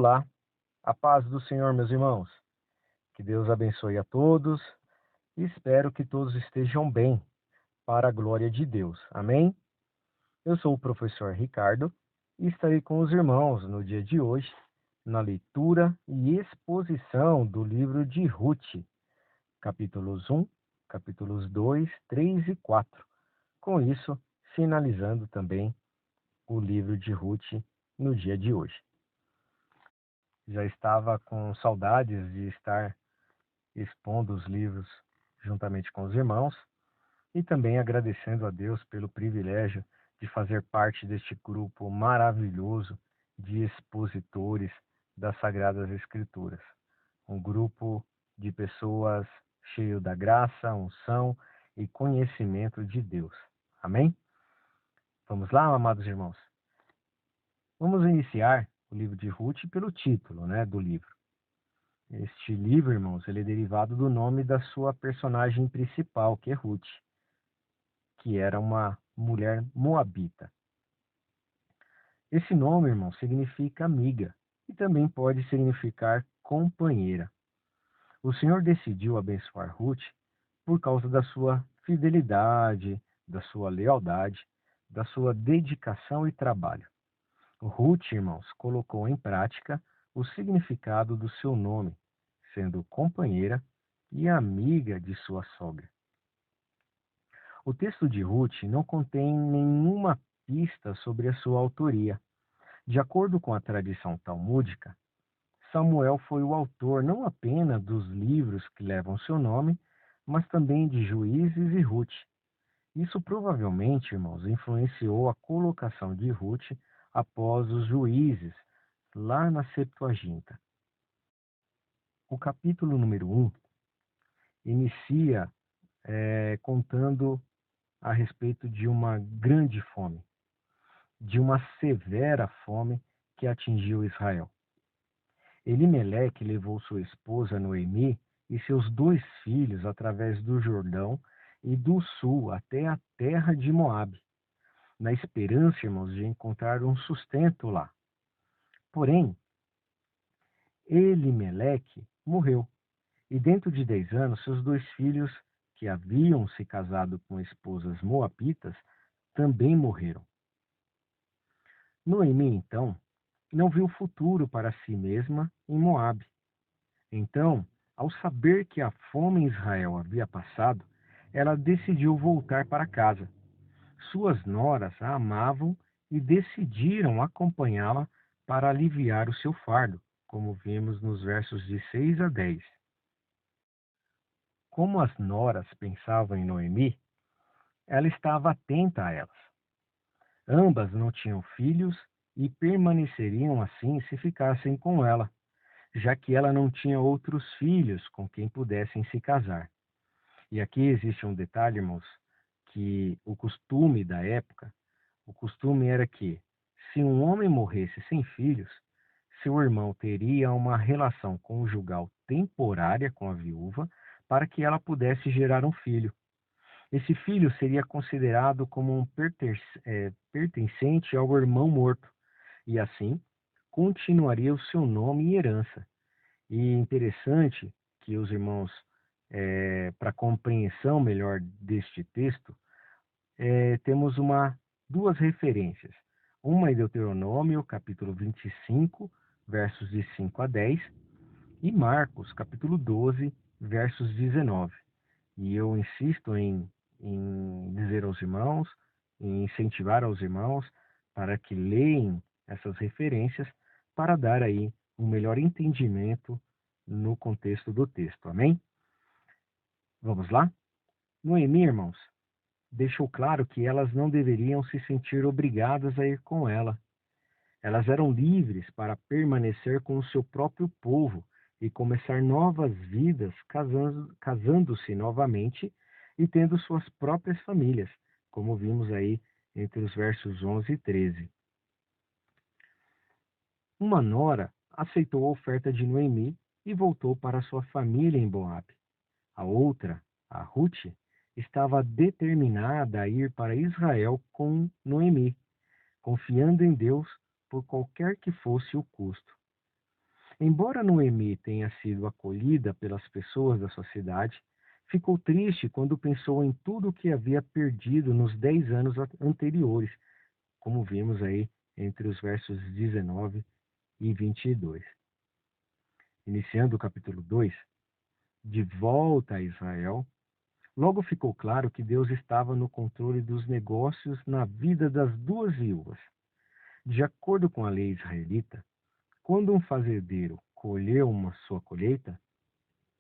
Olá, a paz do Senhor, meus irmãos. Que Deus abençoe a todos e espero que todos estejam bem, para a glória de Deus. Amém? Eu sou o professor Ricardo e estarei com os irmãos no dia de hoje, na leitura e exposição do livro de Ruth, capítulos 1, capítulos 2, 3 e 4. Com isso, finalizando também o livro de Ruth no dia de hoje. Já estava com saudades de estar expondo os livros juntamente com os irmãos e também agradecendo a Deus pelo privilégio de fazer parte deste grupo maravilhoso de expositores das Sagradas Escrituras. Um grupo de pessoas cheio da graça, unção e conhecimento de Deus. Amém? Vamos lá, amados irmãos? Vamos iniciar o livro de Ruth pelo título, do livro. Este livro, irmãos, ele é derivado do nome da sua personagem principal, que é Ruth, que era uma mulher moabita. Esse nome, irmão, significa amiga e também pode significar companheira. O Senhor decidiu abençoar Ruth por causa da sua fidelidade, da sua lealdade, da sua dedicação e trabalho. Ruth, irmãos, colocou em prática o significado do seu nome, sendo companheira e amiga de sua sogra. O texto de Ruth não contém nenhuma pista sobre a sua autoria. De acordo com a tradição talmúdica, Samuel foi o autor não apenas dos livros que levam seu nome, mas também de Juízes e Ruth. Isso provavelmente, irmãos, influenciou a colocação de Ruth após os Juízes, lá na Septuaginta. O capítulo número 1 inicia contando a respeito de uma grande fome, de uma severa fome que atingiu Israel. Elimeleque levou sua esposa Noemi e seus 2 filhos através do Jordão e do sul até a terra de Moabe, na esperança, irmãos, de encontrar um sustento lá. Porém, Elimeleque morreu, e dentro de 10 anos, seus 2 filhos, que haviam se casado com esposas moabitas, também morreram. Noemi, então, não viu futuro para si mesma em Moabe. Então, ao saber que a fome em Israel havia passado, ela decidiu voltar para casa. Suas noras a amavam e decidiram acompanhá-la para aliviar o seu fardo, como vemos nos versos de 6 a 10. Como as noras pensavam em Noemi, ela estava atenta a elas. Ambas não tinham filhos e permaneceriam assim se ficassem com ela, já que ela não tinha outros filhos com quem pudessem se casar. E aqui existe um detalhe, irmãos, que o costume da época, o costume era que, se um homem morresse sem filhos, seu irmão teria uma relação conjugal temporária com a viúva para que ela pudesse gerar um filho. Esse filho seria considerado como um pertencente ao irmão morto, e assim continuaria o seu nome e herança. E interessante que os irmãos, para compreensão melhor deste texto, temos duas referências. Uma em Deuteronômio, capítulo 25, versos de 5 a 10, e Marcos, capítulo 12, versos 19. E eu insisto em dizer aos irmãos, em incentivar aos irmãos para que leiam essas referências para dar aí um melhor entendimento no contexto do texto. Amém? Vamos lá? Noemi, irmãos, deixou claro que elas não deveriam se sentir obrigadas a ir com ela. Elas eram livres para permanecer com o seu próprio povo e começar novas vidas, casando-se novamente e tendo suas próprias famílias, como vimos aí entre os versos 11 e 13. Uma nora aceitou a oferta de Noemi e voltou para sua família em Moabe. A outra, a Ruth, estava determinada a ir para Israel com Noemi, confiando em Deus por qualquer que fosse o custo. Embora Noemi tenha sido acolhida pelas pessoas da sua cidade, ficou triste quando pensou em tudo o que havia perdido nos 10 anos anteriores, como vimos aí entre os versos 19 e 22. Iniciando o capítulo 2, de volta a Israel, logo ficou claro que Deus estava no controle dos negócios na vida das duas viúvas. De acordo com a lei israelita, quando um fazendeiro colheu uma sua colheita,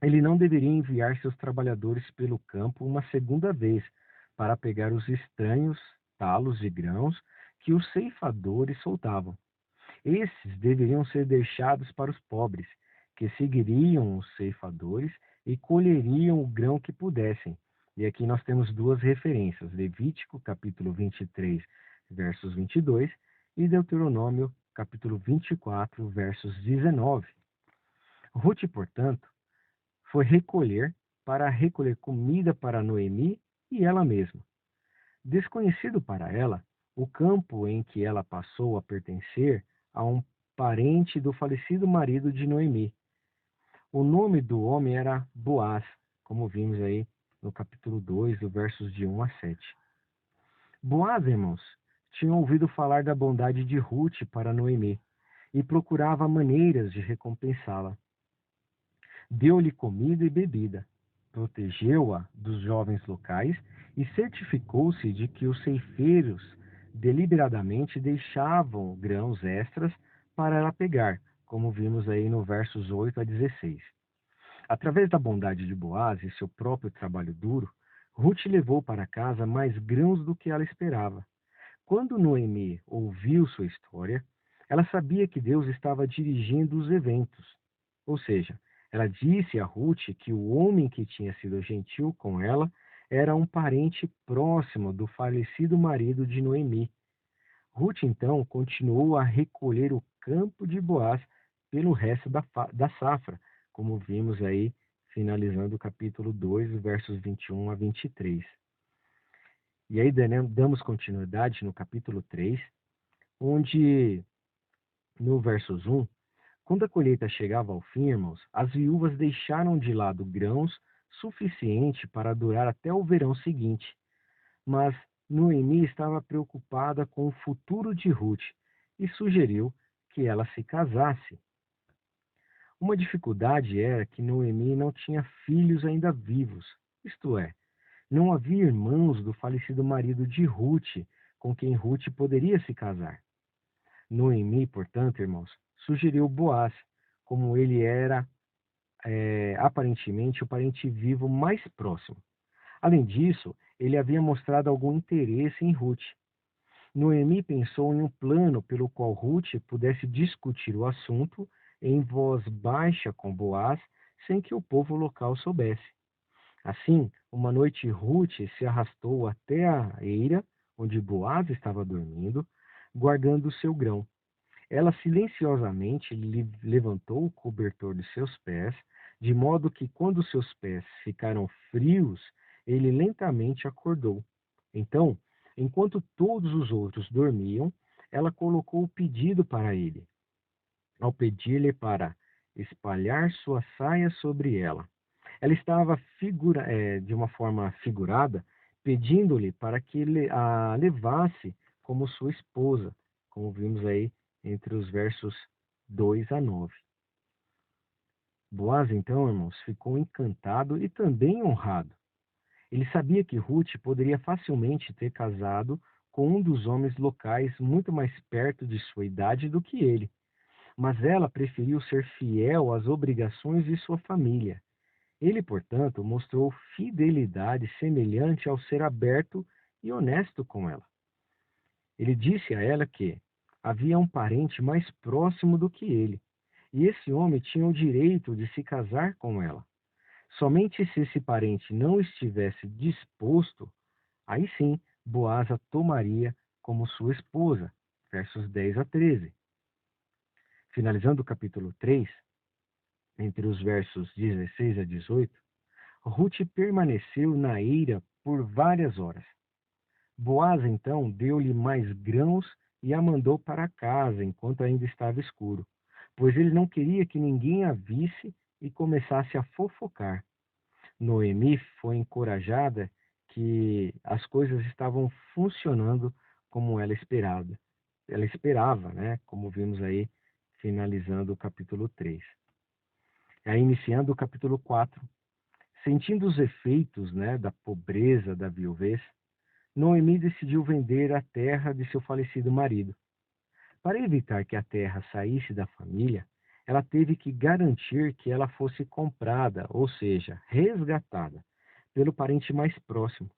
ele não deveria enviar seus trabalhadores pelo campo uma segunda vez para pegar os estranhos talos de grãos que os ceifadores soltavam. Esses deveriam ser deixados para os pobres, que seguiriam os ceifadores e colheriam o grão que pudessem. E aqui nós temos duas referências: Levítico, capítulo 23, versos 22, e Deuteronômio, capítulo 24, versos 19. Ruth, portanto, foi recolher comida para Noemi e ela mesma. Desconhecido para ela, o campo em que ela passou a pertencer a um parente do falecido marido de Noemi. O nome do homem era Boaz, como vimos aí no capítulo 2, do versos de 1 a 7. Boaz, irmãos, tinha ouvido falar da bondade de Ruth para Noemi e procurava maneiras de recompensá-la. Deu-lhe comida e bebida, protegeu-a dos jovens locais e certificou-se de que os ceifeiros deliberadamente deixavam grãos extras para ela pegar, como vimos aí no versos 8 a 16. Através da bondade de Boaz e seu próprio trabalho duro, Ruth levou para casa mais grãos do que ela esperava. Quando Noemi ouviu sua história, ela sabia que Deus estava dirigindo os eventos. Ou seja, ela disse a Ruth que o homem que tinha sido gentil com ela era um parente próximo do falecido marido de Noemi. Ruth então continuou a recolher o campo de Boaz pelo resto da safra, como vimos aí finalizando o capítulo 2, versos 21 a 23. E aí damos continuidade no capítulo 3, onde no versos 1, quando a colheita chegava ao fim, irmãos, as viúvas deixaram de lado grãos suficiente para durar até o verão seguinte. Mas Noemi estava preocupada com o futuro de Ruth e sugeriu que ela se casasse. Uma dificuldade era que Noemi não tinha filhos ainda vivos, isto é, não havia irmãos do falecido marido de Ruth com quem Ruth poderia se casar. Noemi, portanto, irmãos, sugeriu Boaz, como ele era aparentemente o parente vivo mais próximo. Além disso, ele havia mostrado algum interesse em Ruth. Noemi pensou em um plano pelo qual Ruth pudesse discutir o assunto em voz baixa com Boaz, sem que o povo local soubesse. Assim, uma noite Ruth se arrastou até a eira onde Boaz estava dormindo, guardando o seu grão. Ela silenciosamente levantou o cobertor de seus pés, de modo que, quando seus pés ficaram frios, ele lentamente acordou. Então, enquanto todos os outros dormiam, ela colocou o pedido para ele, ao pedir-lhe para espalhar sua saia sobre ela. Ela estava de uma forma figurada, pedindo-lhe para que a levasse como sua esposa, como vimos aí entre os versos 2 a 9. Boaz, então, irmãos, ficou encantado e também honrado. Ele sabia que Ruth poderia facilmente ter casado com um dos homens locais muito mais perto de sua idade do que ele, mas ela preferiu ser fiel às obrigações de sua família. Ele, portanto, mostrou fidelidade semelhante ao ser aberto e honesto com ela. Ele disse a ela que havia um parente mais próximo do que ele, e esse homem tinha o direito de se casar com ela. Somente se esse parente não estivesse disposto, aí sim Boaz a tomaria como sua esposa. Versos 10 a 13. Finalizando o capítulo 3, entre os versos 16 a 18, Ruth permaneceu na eira por várias horas. Boaz então deu-lhe mais grãos e a mandou para casa enquanto ainda estava escuro. pois ele não queria que ninguém a visse e começasse a fofocar. Noemi foi encorajada que as coisas estavam funcionando como ela esperava. Ela esperava, né? Como vimos aí, finalizando o capítulo 3. Aí, iniciando o capítulo 4, sentindo os efeitos, né, da pobreza da viuvez, Noemi decidiu vender a terra de seu falecido marido. Para evitar que a terra saísse da família, ela teve que garantir que ela fosse comprada, ou seja, resgatada, pelo parente mais próximo.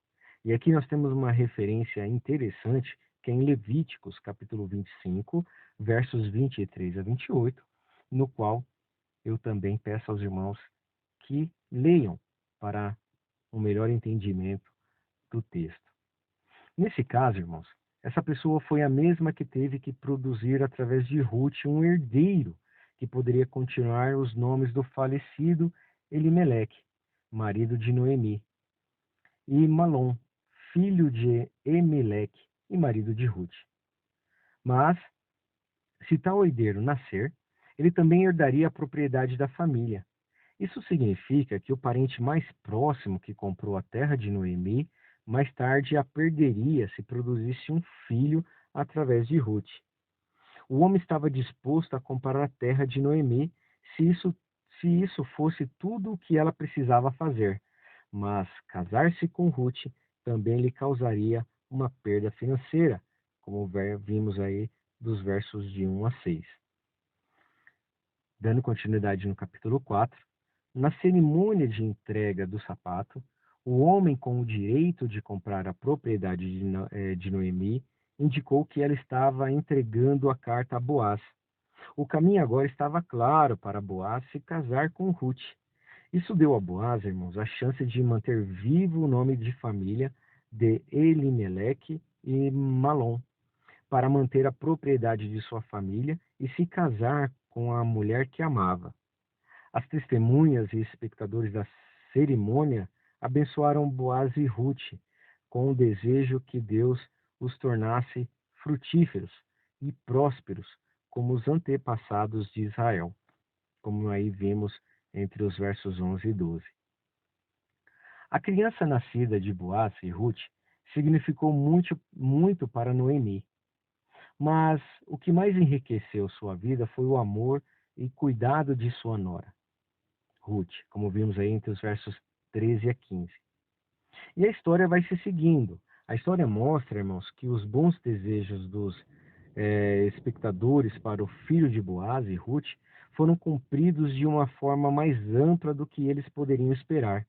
E aqui nós temos uma referência interessante, que é em Levíticos, capítulo 25, versos 23 a 28, no qual eu também peço aos irmãos que leiam para um melhor entendimento do texto. Nesse caso, irmãos, essa pessoa foi a mesma que teve que produzir através de Ruth um herdeiro que poderia continuar os nomes do falecido Elimeleque, marido de Noemi, e Malom, filho de Emeleque e marido de Ruth. Mas, se tal herdeiro nascer, ele também herdaria a propriedade da família. Isso significa que o parente mais próximo que comprou a terra de Noemi, mais tarde a perderia se produzisse um filho através de Ruth. O homem estava disposto a comprar a terra de Noemi se isso fosse tudo o que ela precisava fazer, mas casar-se com Ruth também lhe causaria uma perda financeira, como vimos aí dos versos de 1 a 6. Dando continuidade no capítulo 4, na cerimônia de entrega do sapato, o homem com o direito de comprar a propriedade de Noemi indicou que ela estava entregando a carta a Boaz. O caminho agora estava claro para Boaz se casar com Ruth. Isso deu a Boaz, irmãos, a chance de manter vivo o nome de família de Elimeleque e Malom, para manter a propriedade de sua família e se casar com a mulher que amava. As testemunhas e espectadores da cerimônia abençoaram Boaz e Ruth, com o desejo que Deus os tornasse frutíferos e prósperos, como os antepassados de Israel, como aí vimos entre os versos 11 e 12. A criança nascida de Boaz e Ruth significou muito, muito para Noemi, mas o que mais enriqueceu sua vida foi o amor e cuidado de sua nora, Ruth, como vimos aí entre os versos 13 a 15. E a história vai se seguindo. A história mostra, irmãos, que os bons desejos dos espectadores para o filho de Boaz e Ruth foram cumpridos de uma forma mais ampla do que eles poderiam esperar.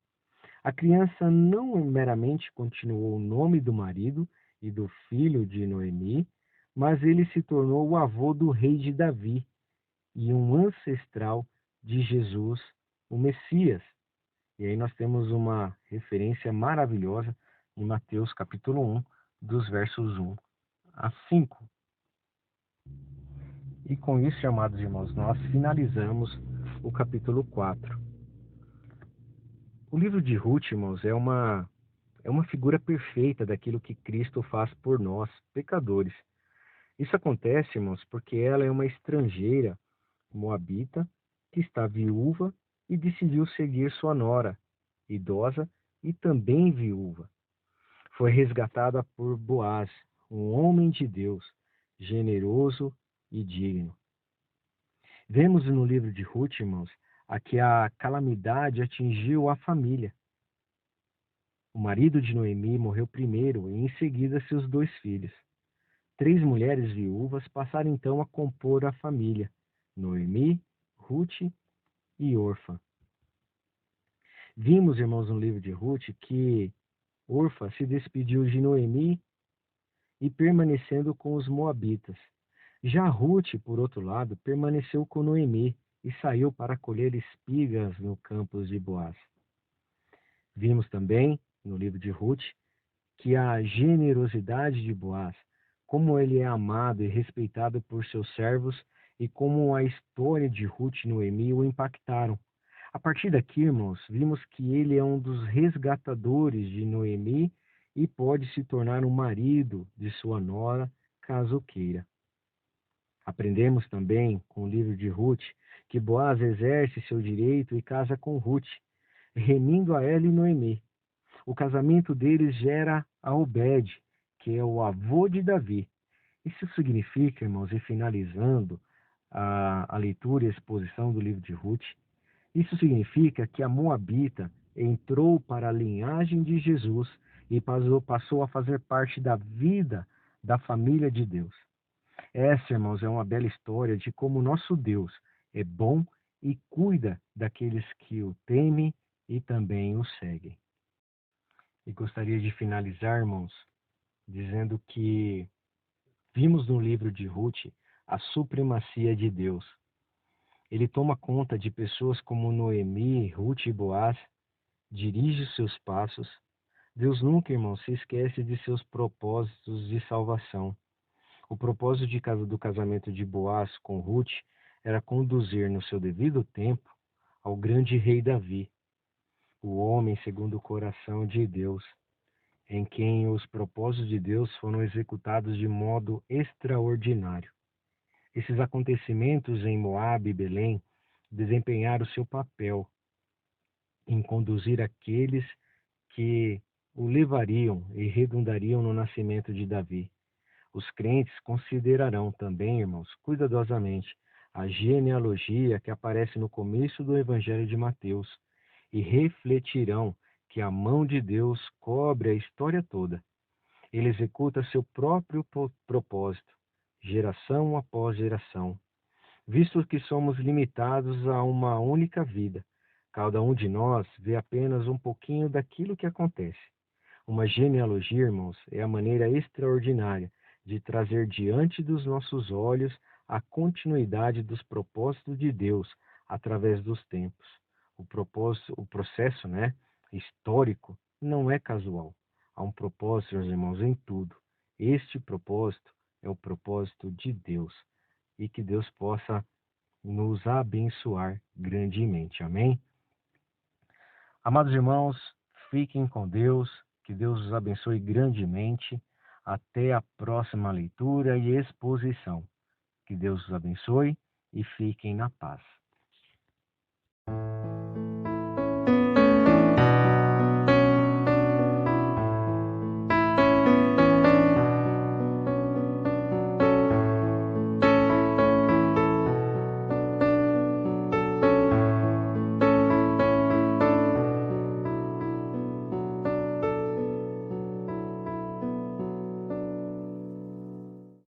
A criança não meramente continuou o nome do marido e do filho de Noemi, mas ele se tornou o avô do rei de Davi e um ancestral de Jesus, o Messias. E aí nós temos uma referência maravilhosa em Mateus capítulo 1, dos versos 1 a 5. E com isso, amados irmãos, nós finalizamos o capítulo 4. O livro de Ruth, irmãos, é uma figura perfeita daquilo que Cristo faz por nós, pecadores. Isso acontece, irmãos, porque ela é uma estrangeira moabita que está viúva e decidiu seguir sua nora, idosa e também viúva. Foi resgatada por Boaz, um homem de Deus, generoso e digno. Vemos no livro de Ruth, irmãos, a que a calamidade atingiu a família. O marido de Noemi morreu primeiro e em seguida seus 2 filhos. 3 mulheres viúvas passaram então a compor a família: Noemi, Ruth e Orfa. Vimos, irmãos, no livro de Ruth que Orfa se despediu de Noemi e permanecendo com os moabitas. Já Ruth, por outro lado, permaneceu com Noemi e saiu para colher espigas no campos de Boaz. Vimos também, no livro de Ruth, que a generosidade de Boaz, como ele é amado e respeitado por seus servos e como a história de Ruth e Noemi o impactaram. A partir daqui, irmãos, vimos que ele é um dos resgatadores de Noemi e pode se tornar um marido de sua nora, caso queira. Aprendemos também com o livro de Ruth que Boaz exerce seu direito e casa com Ruth, remindo a ela e Noemi. O casamento deles gera a Obed, que é o avô de Davi. Isso significa, irmãos, e finalizando a leitura e a exposição do livro de Ruth, isso significa que a Moabita entrou para a linhagem de Jesus e passou a fazer parte da vida da família de Deus. Essa, irmãos, é uma bela história de como nosso Deus é bom e cuida daqueles que o temem e também o seguem. E gostaria de finalizar, irmãos, dizendo que vimos no livro de Ruth a supremacia de Deus. Ele toma conta de pessoas como Noemi, Ruth e Boaz, dirige seus passos. Deus nunca, irmão, se esquece de seus propósitos de salvação. O propósito do casamento de Boaz com Ruth era conduzir no seu devido tempo ao grande rei Davi, o homem segundo o coração de Deus, em quem os propósitos de Deus foram executados de modo extraordinário. Esses acontecimentos em Moabe e Belém desempenharam seu papel em conduzir aqueles que o levariam e redundariam no nascimento de Davi. Os crentes considerarão também, irmãos, cuidadosamente a genealogia que aparece no começo do Evangelho de Mateus e refletirão que a mão de Deus cobre a história toda. Ele executa seu próprio propósito, geração após geração. Visto que somos limitados a uma única vida, cada um de nós vê apenas um pouquinho daquilo que acontece. Uma genealogia, irmãos, é a maneira extraordinária de trazer diante dos nossos olhos a continuidade dos propósitos de Deus através dos tempos. O processo, histórico não é casual. Há um propósito, meus irmãos, em tudo. Este propósito é o propósito de Deus e que Deus possa nos abençoar grandemente. Amém? Amados irmãos, fiquem com Deus, que Deus os abençoe grandemente. Até a próxima leitura e exposição. Que Deus os abençoe e fiquem na paz.